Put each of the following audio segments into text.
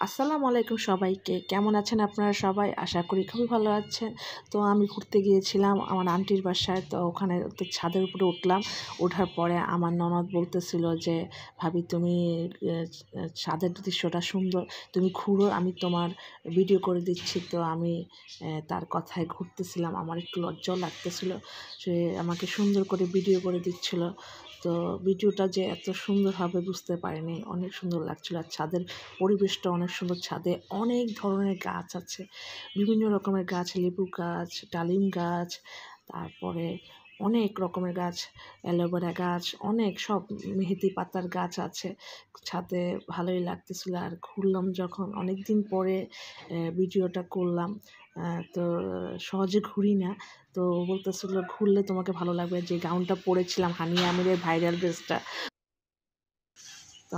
আসসালামু আলাইকুম সবাইকে। কেমন আছেন আপনারা সবাই? আশা করি খুবই ভালো আছেন। তো আমি ঘুরতে গিয়েছিলাম আমার আন্টির বাসায়। তো ওখানে তো ছাদের উপরে উঠলাম। ওঠার পরে আমার ননদ বলতেছিল যে, "ভাবি তুমি এ ছাদের দৃশ্যটা সুন্দর। তুমি ঘুরো, আমি তোমার ভিডিও করে দিচ্ছি।" তো আমি তার কথায় ঘুরতেছিলাম। আমার একটু লজ্জাও লাগতেছিল। সে আমাকে সুন্দর করে ভিডিও করে দিচ্ছিল। তো ভিডিওটা যে এত সুন্দর হবে বুঝতে পারিনি। অনেক সুন্দর লাগছিল। আর ছাদের পরিবেশটা অনেক সুন্দর। ছাদে অনেক ধরনের গাছ আছে, বিভিন্ন রকমের গাছ, লেবু গাছ, ডালিম গাছ, তারপরে অনেক রকমের গাছ, অ্যালোভেরা গাছ, অনেক সব মেহেদি পাতার গাছ আছে ছাদে। ভালোই লাগতেছিল। আর ঘুরলাম যখন অনেক দিন পরে ভিডিওটা করলাম। তো সহজে ঘুরি না। তো বলতেছিল ঘুরলে তোমাকে ভালো লাগবে। যে গাউনটা পরেছিলাম হানিয়া আমিরের ভাইরাল ড্রেসটা, তো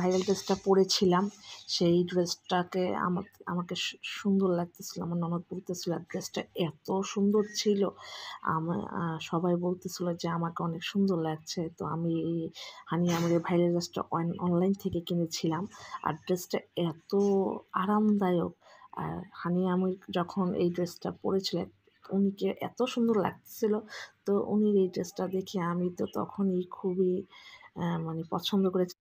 ভাইরাল ড্রেসটা পরেছিলাম। সেই ড্রেসটাকে আমাকে সুন্দর লাগতেছিল। আমার ননদ বলতেছিল ড্রেসটা এত সুন্দর ছিল। সবাই বলতেছিল যে আমাকে অনেক সুন্দর লাগছে। তো আমি এই হানি আমিরের ভাইরাল ড্রেসটা অনলাইন থেকে কিনেছিলাম। আর ড্রেসটা এত আরামদায়ক। আর হানি আমির যখন এই ড্রেসটা পরেছিলেন উনিকে এত সুন্দর লাগছিল। তো উনির এই ড্রেসটা দেখে আমি তো তখনই খুবই মানে পছন্দ করেছি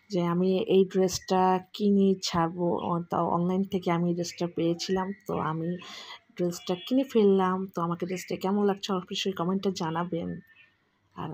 যে আমি এই ড্রেসটা কিনে ছাড়বো। তাও অনলাইন থেকে আমি এই ড্রেসটা পেয়েছিলাম। তো আমি ড্রেসটা কিনে ফেললাম। তো আমাকে ড্রেসটা কেমন লাগছে অবশ্যই কমেন্টে জানাবেন। আর